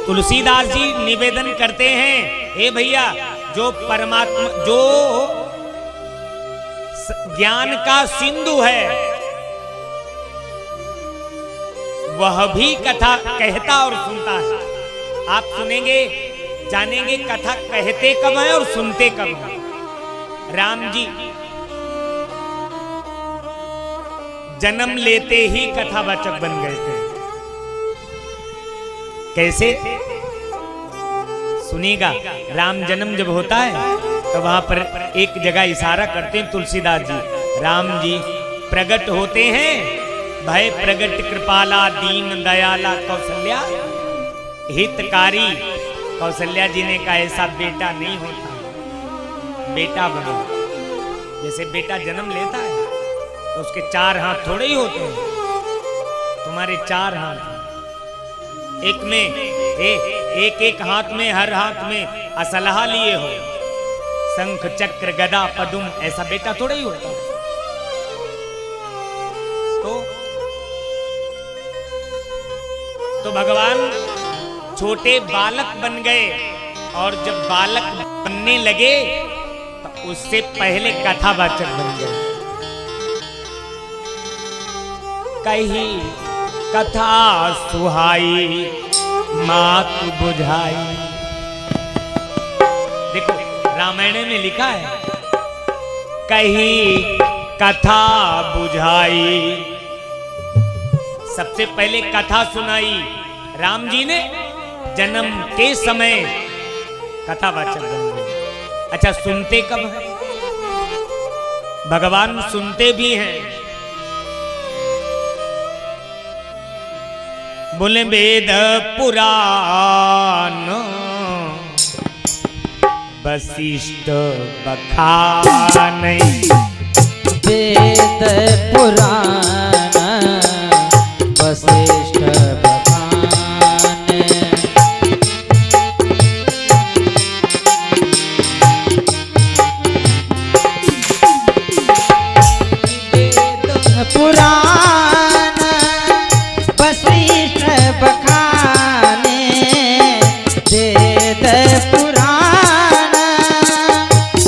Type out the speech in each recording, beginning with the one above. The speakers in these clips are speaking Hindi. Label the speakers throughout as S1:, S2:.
S1: तुलसीदास जी निवेदन करते हैं, हे भैया, जो परमात्मा, जो ज्ञान का सिंधु है, वह भी कथा कहता और सुनता है। आप सुनेंगे, जानेंगे कथा कहते कब है और सुनते कब है। राम जी जन्म लेते ही कथावाचक बन गए थे। कैसे? सुनिएगा, राम जन्म जब होता है तो वहां पर एक जगह इशारा करते हैं तुलसीदास जी, राम जी प्रकट होते हैं, भय प्रगट कृपाला दीन दयाला कौशल्या हितकारी। कौशल्या जी ने कहा ऐसा बेटा नहीं होता, बेटा बनो। जैसे बेटा जन्म लेता है तो उसके 4 हाथ थोड़े ही होते हैं, तुम्हारे 4 हाथ, एक में एक एक हाथ में, हर हाथ में असलहा लिए हो, शंख चक्र गदा पदुम, ऐसा बेटा थोड़ा ही होता है। तो भगवान छोटे बालक बन गए, और जब बालक बनने लगे तो उससे पहले कथावाचक बन गए। कही कथा सुहाई मातु बुझाई। देखो रामायण में लिखा है, कही कथा बुझाई, सबसे पहले कथा सुनाई राम जी ने, जन्म के समय कथावाचक बन गए। अच्छा, सुनते कब है? भगवान सुनते भी हैं। बोले वेद पुराण वशिष्ठ बखान,
S2: वेद पुराण वशिष्ठ बखान, वेद पुराण वशिष्ठ बखाने, वेद पुराण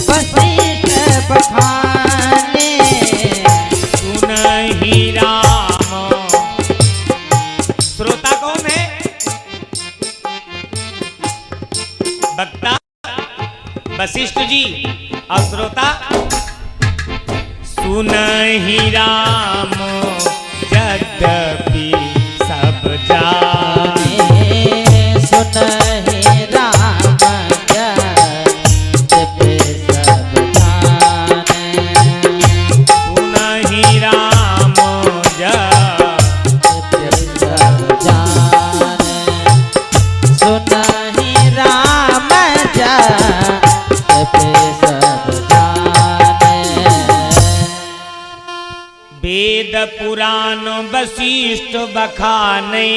S2: वशिष्ठ बखाने,
S1: सुनहि राम। श्रोता कौन है? वक्ता वशिष्ठ जी, और श्रोता सुनहि राम यद्यपि सब जाने,
S2: सुनहि राम यद्यपि सब जाने,
S1: सुनहि राम
S2: यद्यपि सब जाने, सुनहि राम यद्यपि सब जाने।
S1: वेद पुराण वशिष्ठ बखाने,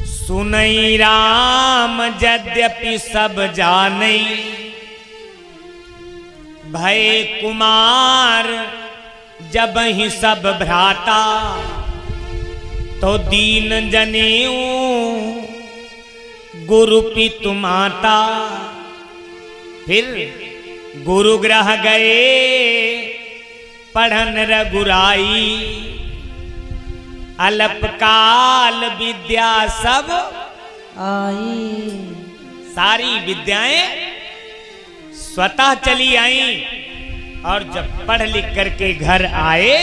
S1: सुनई राम यद्यपि सब जाने, भय कुमार जब ही सब भ्राता, तो दीन जनेऊ गुरु पितु माता। फिर गुरु ग्रह गए पढ़न रघुराई, अल्पकाल विद्या सब
S2: आई,
S1: सारी विद्याएं स्वतः चली आई, और जब पढ़ लिख करके घर आए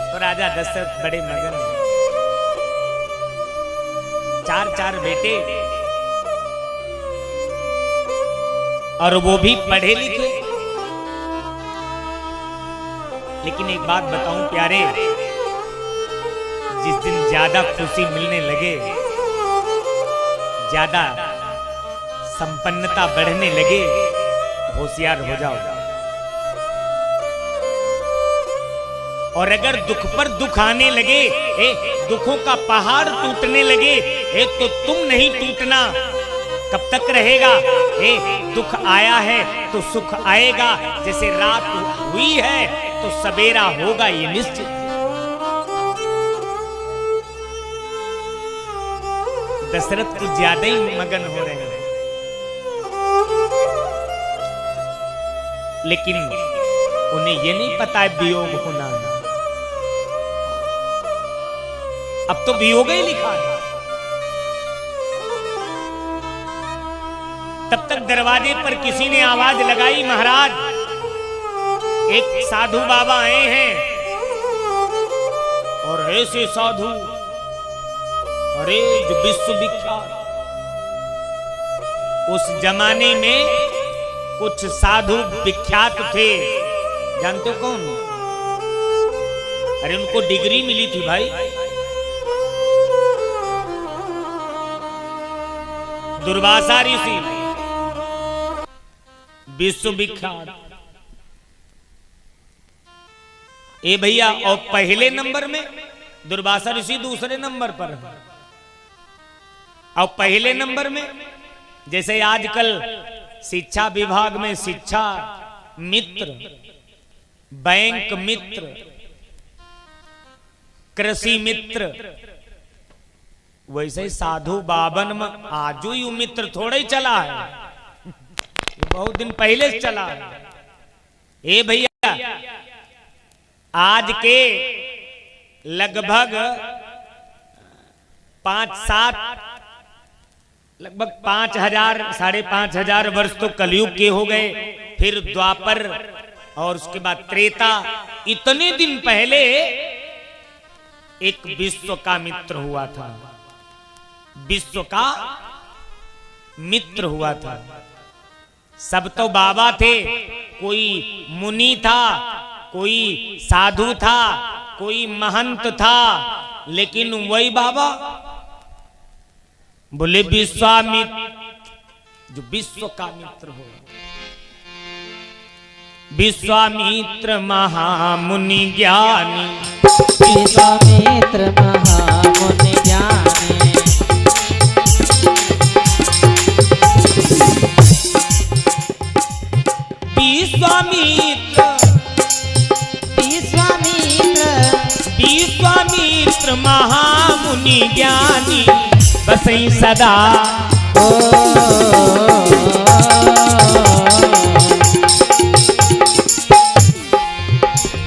S1: तो राजा दशरथ बड़े मगन हैं। 4 बेटे, और वो भी पढ़े लिखे। लेकिन एक बात बताऊं प्यारे, जिस दिन ज्यादा खुशी मिलने लगे, ज्यादा संपन्नता बढ़ने लगे, होशियार हो जाओ। और अगर दुख पर दुख आने लगे, दुखों का पहाड़ टूटने लगे, तो तुम नहीं टूटना। कब तक रहेगा? दुख आया है तो सुख आएगा। जैसे रात हुई है तो सवेरा होगा, ये निश्चित। दशरथ कुछ ज्यादा ही मगन हो रहे हैं। लेकिन उन्हें ये नहीं पता है वियोग होना है। अब तो वियोग ही लिखा है। तब तक दरवाजे पर किसी ने आवाज लगाई, महाराज एक साधु बाबा आए हैं। और ऐसे साधु, अरे जो विश्व विख्यात, उस जमाने में कुछ साधु विख्यात थे। जानते हो कौन? अरे उनको डिग्री मिली थी भाई। दुर्वासा ऋषि विश्व विख्यात। ए भैया, और पहले नंबर में दुर्वासा ऋषि दूसरे नंबर पर है। और पहले नंबर में जैसे आजकल शिक्षा विभाग में शिक्षा मित्र, बैंक मित्र, कृषि मित्र, वैसे साधु बाबन में आजू यू मित्र थोड़ा ही चला है, बहुत दिन पहले से चला है। ए भैया, आज के लगभग 5,000 साढ़े 5,000 वर्ष तो कलयुग के हो गए। फिर द्वापर और उसके बाद त्रेता। इतने दिन पहले एक विश्व का मित्र हुआ था। विश्व का मित्र हुआ था। सब तो बाबा थे, कोई मुनि था, कोई साधु था, कोई महंत था, लेकिन वही बाबा बोले विश्वामित्र, जो विश्व का मित्र हो। विश्वामित्र महामुनि ज्ञानी,
S2: विश्वामित्र महामुनि ज्ञानी,
S1: विश्वामित्र विश्वामित्र महामुनि ज्ञानी, बसई सदा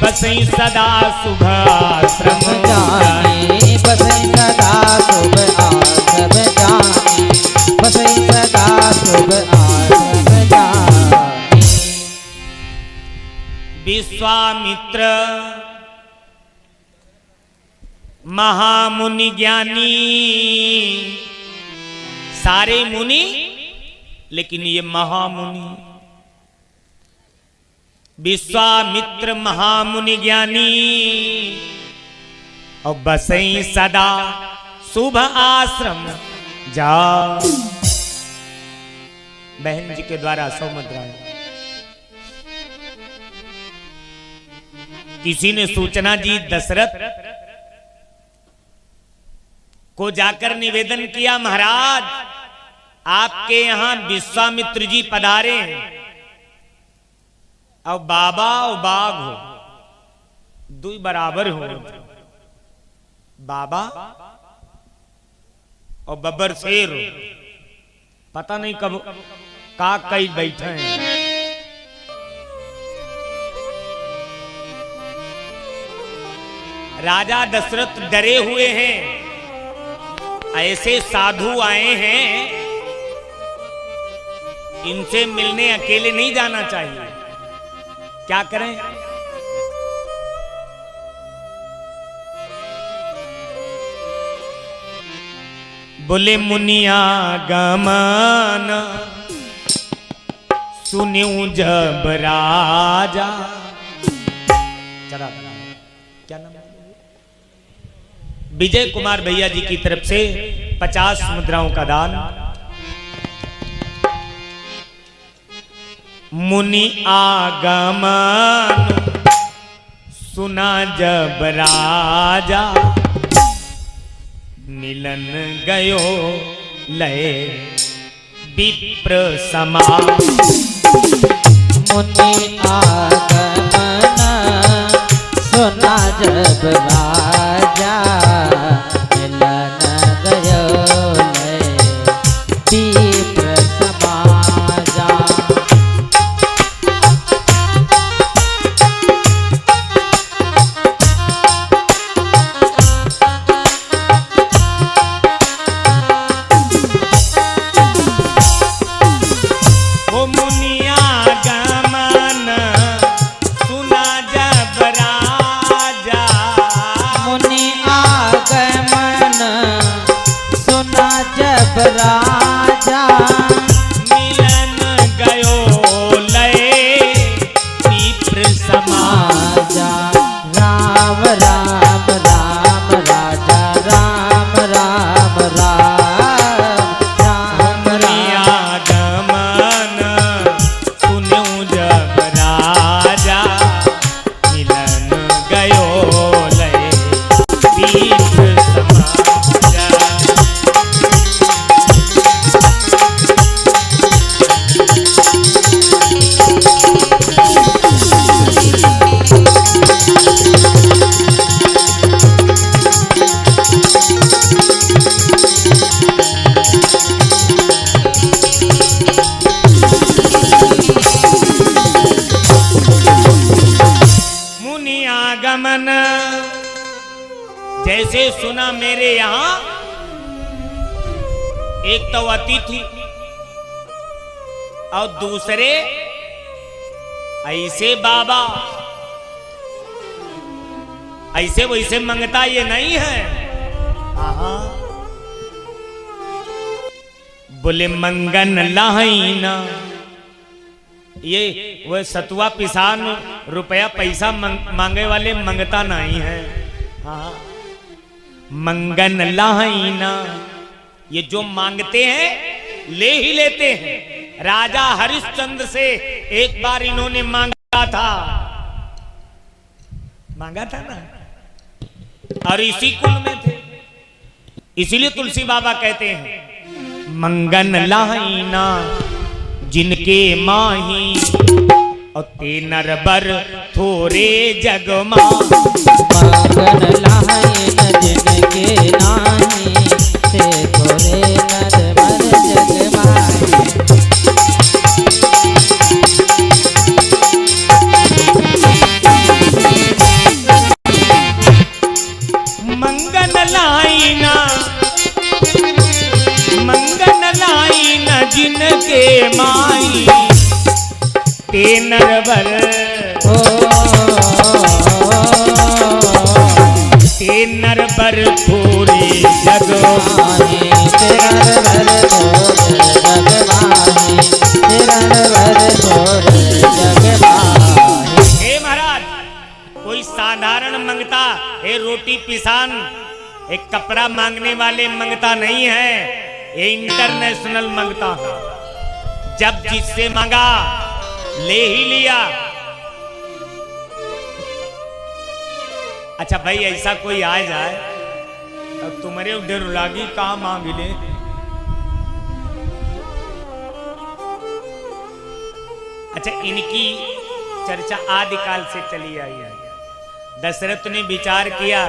S1: बसई सदा शुभ आश्रम
S2: जानी, बसई सदा शुभ आश्रम जानी, बसई सदा शुभ आश्रम जानी।
S1: विश्वामित्र महामुनि ज्ञानी, सारे मुनि लेकिन ये महामुनि। विश्वामित्र महामुनि ज्ञानी, और बसई सदा शुभ आश्रम जा। बहन जी के द्वारा 100 मुद्रा। किसी ने सूचना दी, दशरथ को जाकर निवेदन किया, महाराज आपके यहां विश्वामित्र जी पधारे हैं। और बाबा और बाघ हो, दुई बराबर हो। बाबा और बब्बर शेर हो, पता नहीं कब का कई बैठे हैं। राजा दशरथ डरे हुए हैं। ऐसे साधु आए हैं, इनसे मिलने अकेले नहीं जाना चाहिए। क्या करें? बोले मुनिया गमन सुन्यू जब राजा। चला क्या नाम? विजय कुमार भैया जी की तरफ से 50 मुद्राओं का दान। मुनि आगमन सुना जब राजा, मिलन गयो लय विप्र समा।
S2: मुनि आगमन सुना जब राजा, मिलन गयो लय
S1: आगमन, जैसे सुना मेरे यहां एक तो अतिथि और दूसरे ऐसे बाबा, ऐसे वैसे मंगता ये नहीं है। बोले मंगन लाइना, ये वह सतुआ पिसान रुपया पैसा मांगे वाले मंगता नहीं है। हाँ, मंगन लाइना, ये जो मांगते हैं ले ही लेते हैं। राजा हरिश्चंद्र से एक बार इन्होंने मांगा था ना, और इसी कुल में थे, इसीलिए तुलसी बाबा कहते हैं मंगन लाइना जिनके माही और ते नरबर थोरे जगमा।
S2: मंगन लाइन जिनके नाही ते थोरे नरबर जगमाही।
S1: मंगन लाइना, मंगन लाइना जिनके माई ते नरबर, ते नरबर थोरे जगमाही,
S2: ते नरबर थोरे जगमाही, ते नरबर थोरे जगमाही।
S1: हे महाराज, कोई साधारण मंगता, हे रोटी पिसान, एक कपड़ा मांगने वाले मंगता नहीं है, ये इंटरनेशनल मंगता है। जब जिससे मांगा ले ही लिया। अच्छा भाई, ऐसा कोई आ जाए तब तुम्हारे डर लागी कहा मांग ले। अच्छा, इनकी चर्चा आदिकाल से चली आई है। दशरथ ने विचार किया,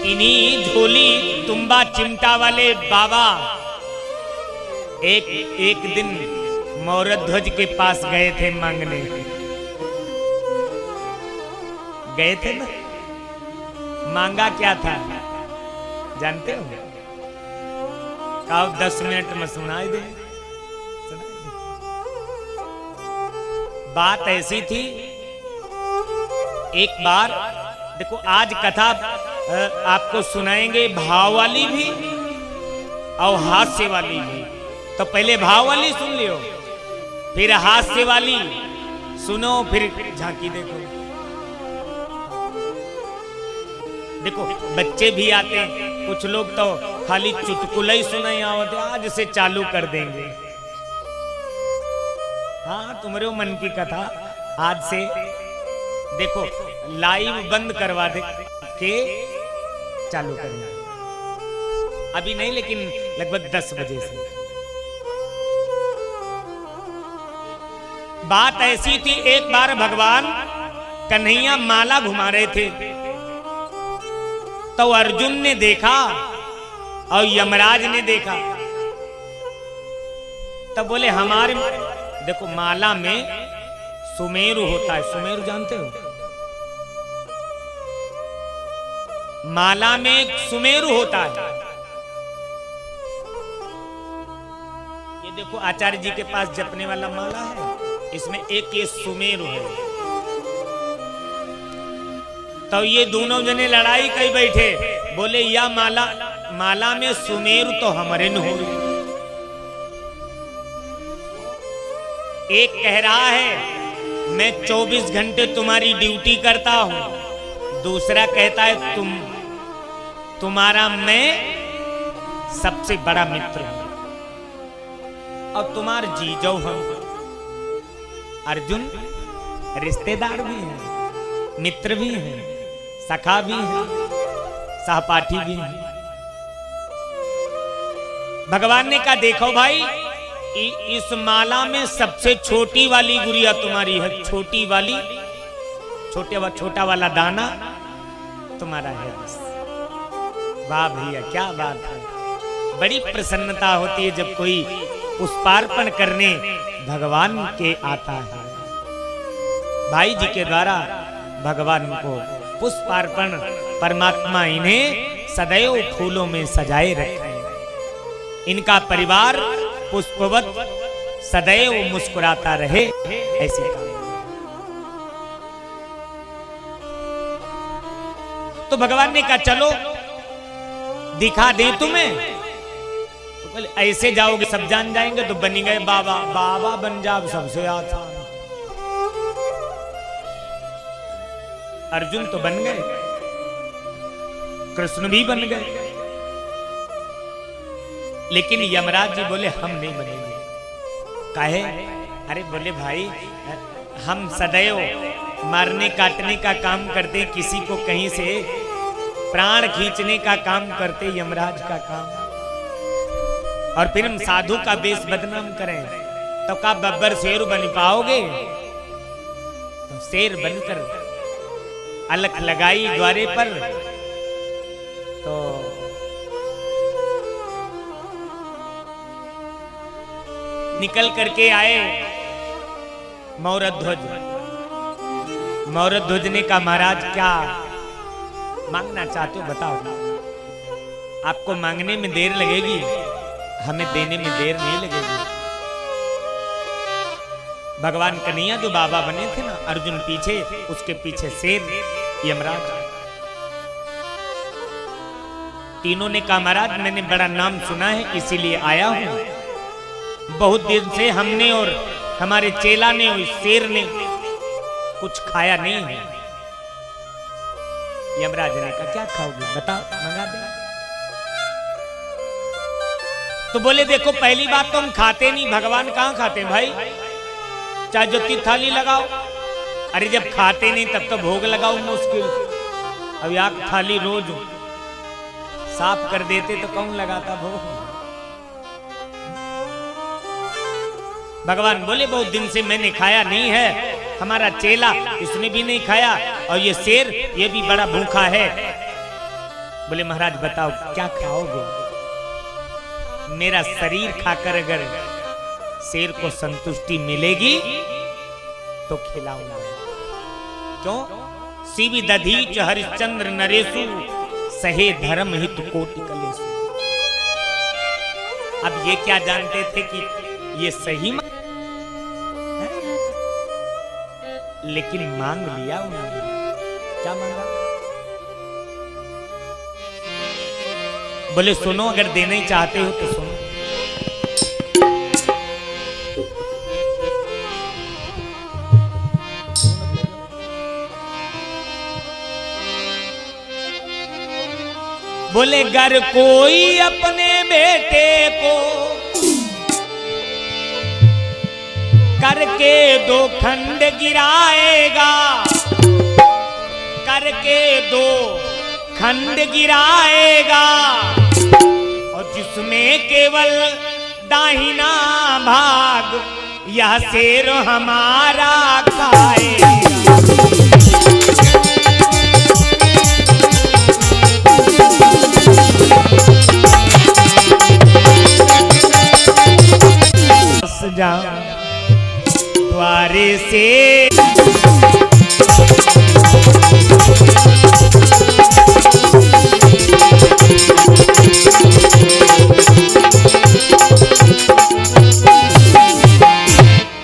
S1: इन्हीं झोली तुम्बा चिमटा वाले बाबा एक दिन मौरध्वज के पास गए थे मांगने, गए थे ना। मांगा क्या था जानते हो? कहो 10 मिनट में सुनाई दे। बात ऐसी थी, एक बार देखो, आज कथा आपको सुनाएंगे भाव वाली भी और हास्य वाली भी। तो पहले भाव वाली सुन लियो, फिर हास्य वाली सुनो, फिर झांकी देखो। देखो बच्चे भी आते हैं, कुछ लोग तो खाली चुटकुला ही सुनाई आवते, आज से चालू कर देंगे। हाँ, तुम्हारे मन की कथा आज से देखो लाइव बंद करवा दे के चालू करना। अभी नहीं, लेकिन लगभग 10 बजे से। बात ऐसी थी, एक बार भगवान कन्हैया माला घुमा रहे थे, तो अर्जुन ने देखा और यमराज ने देखा। तब बोले हमारे, देखो माला में सुमेरु होता है, सुमेरु जानते हो? माला में एक सुमेरु होता है। ये देखो आचार्य जी के पास जपने वाला माला है, इसमें एक ये सुमेरु है। तो ये दोनों जने लड़ाई कई बैठे, बोले या माला में सुमेरु तो हमारे न हो। एक कह रहा है मैं 24 घंटे तुम्हारी ड्यूटी करता हूं, दूसरा कहता है तुम्हारा मैं सबसे बड़ा मित्र हूं और तुम्हार जीजो हम। अर्जुन रिश्तेदार भी हैं, मित्र भी हैं, सखा भी हैं, सहपाठी भी हैं। भगवान ने कहा देखो भाई, इस माला में सबसे छोटी वाली गुड़िया तुम्हारी है, छोटी वाली, छोटा वाला दाना तुम्हारा है बस। वाह भैया, क्या बात है। बड़ी प्रसन्नता होती है जब कोई पुष्पार्पण करने भगवान के आता है। भाई जी के द्वारा भगवान को पुष्पार्पण, परमात्मा इन्हें सदैव फूलों में सजाए रखे। इनका परिवार पुष्पवत सदैव मुस्कुराता रहे, ऐसे काम। तो भगवान ने कहा चलो दिखा दे तुम्हें। तो बोले ऐसे जाओगे सब जान जाएंगे, तो बनी गए बाबा। बाबा बन जाओ सबसे आसान। अर्जुन तो बन गए, कृष्ण भी बन गए, लेकिन यमराज जी बोले हम नहीं बनेंगे। काहे? अरे बोले भाई हम सदैव मारने काटने का काम करते, किसी को कहीं से प्राण खींचने का काम करते, यमराज का काम। और फिर हम साधु का वेश बदनाम करें तो का बब्बर शेर बन पाओगे? तो शेर बनकर अलख लगाई द्वारे पर, तो निकल करके आए मौरध्वज। मौरध्वज ने कहा महाराज क्या मांगना चाहते हो बताओ। आपको मांगने में देर लगेगी, हमें देने में देर नहीं लगेगी। भगवान कन्हैया जो बाबा बने थे ना, अर्जुन पीछे, उसके पीछे शेर यमराज। तीनों ने कहा महाराज मैंने बड़ा नाम सुना है इसीलिए आया हूं। बहुत दिन से हमने और हमारे चेला ने और शेर ने कुछ खाया नहीं है। यमराज ने कहा क्या खाओगे बताओ, मंगा दे। तो बोले देखो पहली बात तो हम खाते नहीं, भगवान कहां खाते हैं भाई, चाहे जितनी थाली लगाओ। अरे जब खाते नहीं तब तो भोग लगाओ मुश्किल। अब यार थाली रोज साफ कर देते तो कौन लगाता भोग। भगवान बोले बहुत दिन से मैंने खाया नहीं है, हमारा चेला इसने भी नहीं खाया, और ये शेर ये भी बड़ा भूखा है। बोले महाराज बताओ क्या खाओगे। मेरा शरीर खाकर अगर शेर को संतुष्टि मिलेगी तो खिलाऊंगा। क्यों? शिव दधीच हरिश्चंद्र नरेशु सहे धर्म हित कोटि कलेशु। अब ये क्या जानते थे कि ये सही लेकिन मांग लिया उन्होंने। क्या मांगा? बोले सुनो अगर देना ही चाहते हो तो सुनो। बोले घर कोई अपने बेटे को करके दो खंड गिराएगा, करके दो खंड गिराएगा, और जिसमें केवल दाहिना भाग यह शेर हमारा खाएगा। द्वारे से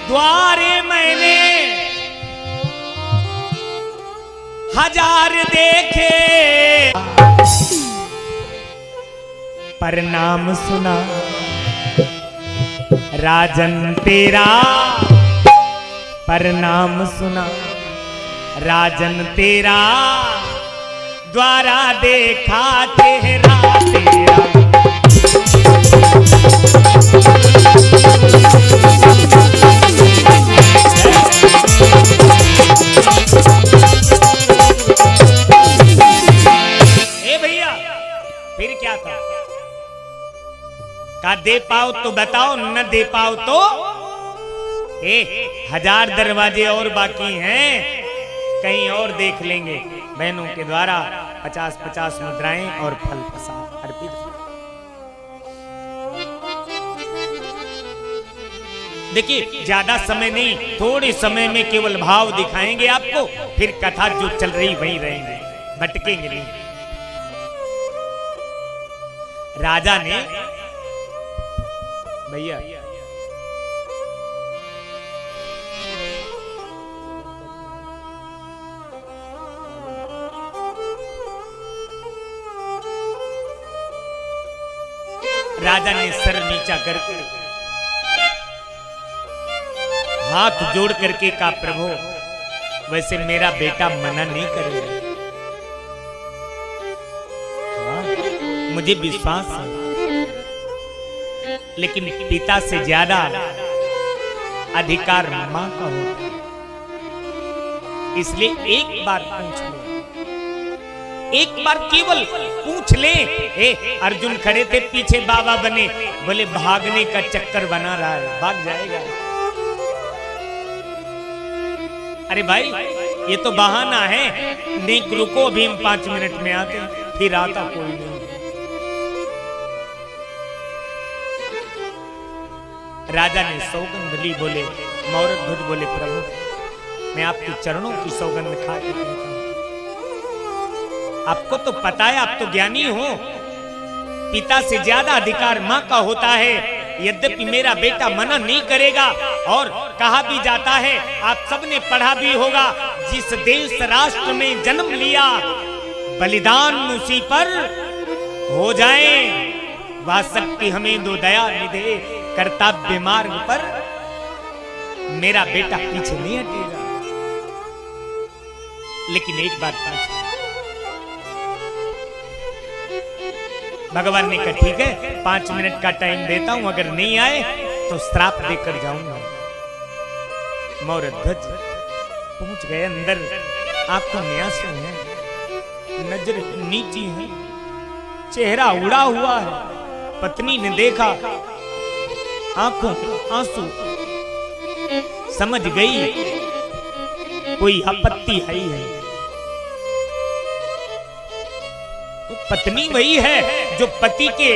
S1: द्वारे मैंने हजार देखे, पर नाम सुना राजन तेरा, पर नाम सुना राजन तेरा, द्वारा देखा चेहरा तेरा। ए भैया फिर क्या था? का दे पाओ तो बताओ, न दे पाओ तो हजार दरवाजे और बाकी हैं, कहीं और देख लेंगे। बहनों के द्वारा 50-50 मुद्राएं और फल प्रसाद अर्पित। देखिए ज्यादा समय नहीं, थोड़े समय में केवल भाव दिखाएंगे आपको, फिर कथा जो चल रही वहीं रहेंगे, भटकेंगे नहीं। राजा ने भैया राजा ने सर नीचा करके हाथ जोड़ करके कहा, प्रभु वैसे मेरा बेटा मना नहीं करेगा। हाँ, मुझे विश्वास है, लेकिन पिता से ज्यादा अधिकार मां का होता है, इसलिए एक बार पूछ लो, एक बार केवल पूछ ले। अर्जुन खड़े थे पीछे, बाबा बने, बोले भागने का चक्कर बना रहा है, भाग जाएगा। अरे भाई ये तो बहाना है, नहीं रुको अभी हम 5 मिनट में आते, फिर आता कोई नहीं। राजा ने सौगंध ली, बोले मौरत ध्वज बोले, प्रभु मैं आपके चरणों की सौगंध खा के कहता हूं, आपको तो पता है, आप तो ज्ञानी हो, पिता से ज्यादा अधिकार मां का होता है। यद्यपि मेरा बेटा मना नहीं करेगा, और कहा भी जाता है, आप सबने पढ़ा भी होगा, जिस देश राष्ट्र में जन्म लिया बलिदान उसी पर हो जाए, वह शक्ति हमें दो दया निधे, कर्तव्य मार्ग पर मेरा बेटा पीछे नहीं हटेगा। लेकिन एक बात पूछ, भगवान ने कहा ठीक है 5 मिनट का टाइम देता हूं, अगर नहीं आए तो श्राप देकर जाऊंगा। मौरध्वज पहुंच गए अंदर, आंखों में आंसू है, नजर नीची है, चेहरा उड़ा हुआ है। पत्नी ने देखा, आंखों आंसू, समझ गई कोई आपत्ति है ही है। तो पत्नी वही है जो पति के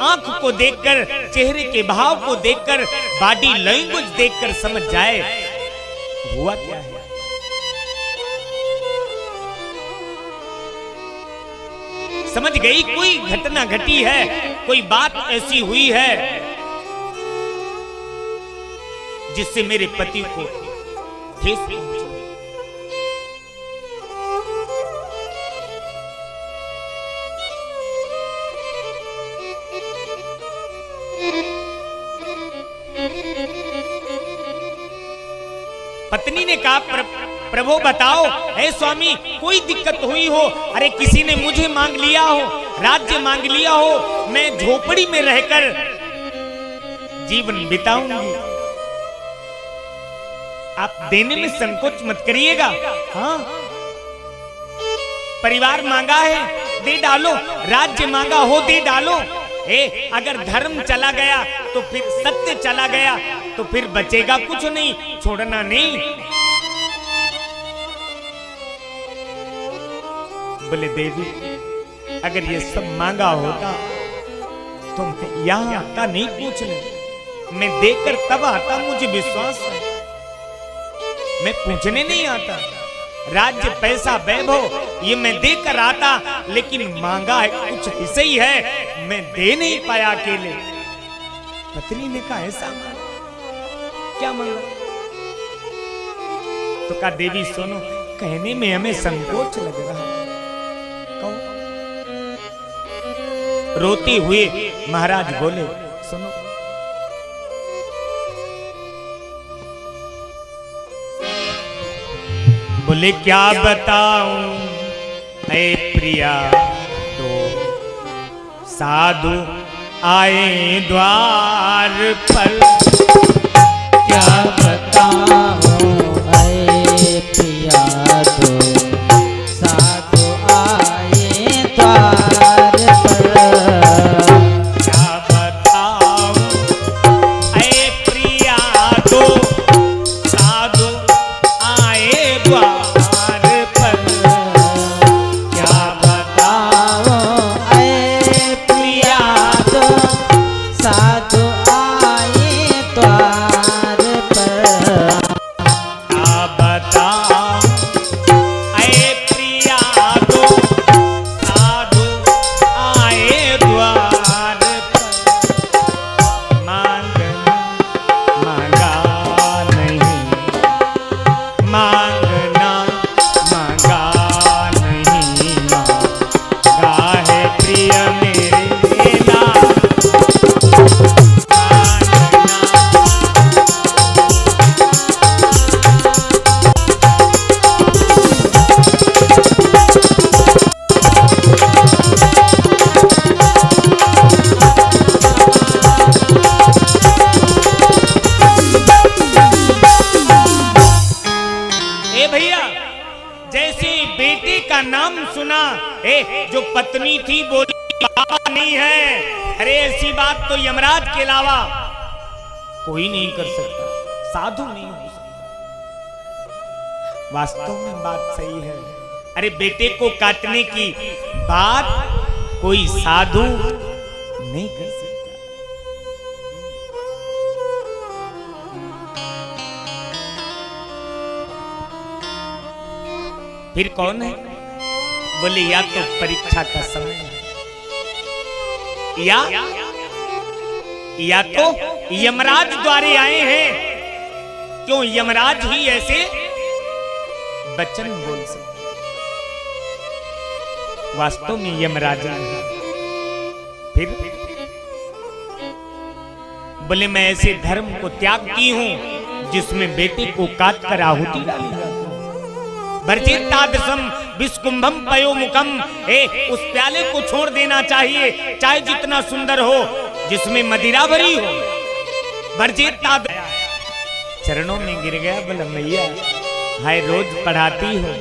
S1: आंख को देखकर, चेहरे के भाव को देखकर, बॉडी लैंग्वेज देखकर समझ जाए हुआ क्या है। समझ गई कोई घटना घटी है, कोई बात ऐसी हुई है जिससे मेरे पति को ठेस पहुंची। पत्नी ने कहा, प्रभु बताओ, हे स्वामी कोई दिक्कत हुई हो, अरे किसी ने मुझे मांग लिया हो, राज्य मांग लिया हो, मैं झोपड़ी में रहकर जीवन बिताऊंगी, आप देने में संकोच मत करिएगा। हाँ, परिवार मांगा है दे डालो, राज्य मांगा हो दे डालो। अगर धर्म चला गया तो फिर सत्य चला गया तो फिर बचेगा कुछ नहीं, छोड़ना नहीं। बोले देवी अगर ये सब मांगा होता तो मैं यहां आता नहीं पूछने, मैं देकर तब आता, मुझे विश्वास है, मैं पूछने नहीं आता। राज्य पैसा वैभव ये मैं देकर आता, लेकिन मांगा है कुछ हिस्से ही है, मैं दे नहीं पाया अकेले। पत्नी ने कहा ऐसा क्या मांगा? तो कहा देवी सुनो, कहने में हमें संकोच लग रहा है। कहो। रोते हुए महाराज बोले सुनो, बोले क्या बताऊं ऐ प्रिया, तो साधु आए द्वार पर,
S2: क्या बताऊं ऐ प्रिया, तो साधु आए द्वार पर।
S1: क्या बताऊं ऐ प्रिया, तो साधु आए द्वार पर।
S2: क्या बताऊं ऐ प्रिया, तो साधु आए द्वार
S1: भैया जैसे बेटे का नाम सुना, जो पत्नी थी बोली बाबा नहीं है। अरे ऐसी बात तो यमराज के अलावा कोई नहीं कर सकता, साधु नहीं हो सकता। वास्तव में बात सही है। अरे बेटे को काटने की बात कोई साधु नहीं कर सकता। फिर कौन है? बोले या तो परीक्षा का समय है, या तो यमराज द्वारे आए हैं। क्यों यमराज ही ऐसे वचन बोल सकते? वास्तव में यमराज है। फिर बोले मैं ऐसे धर्म को त्यागती हूं जिसमें बेटे को काट कर आहुति डाली जाती है। भर्जितादृशम विस्कुंभम पयोमुखम, उस प्याले को छोड़ देना चाहिए चाहे जितना सुंदर हो, जिसमें मदिरा भरी हो। भर्जिताद चरणों में गिर गया, बोला मैया हाय रोज पढ़ाती हो,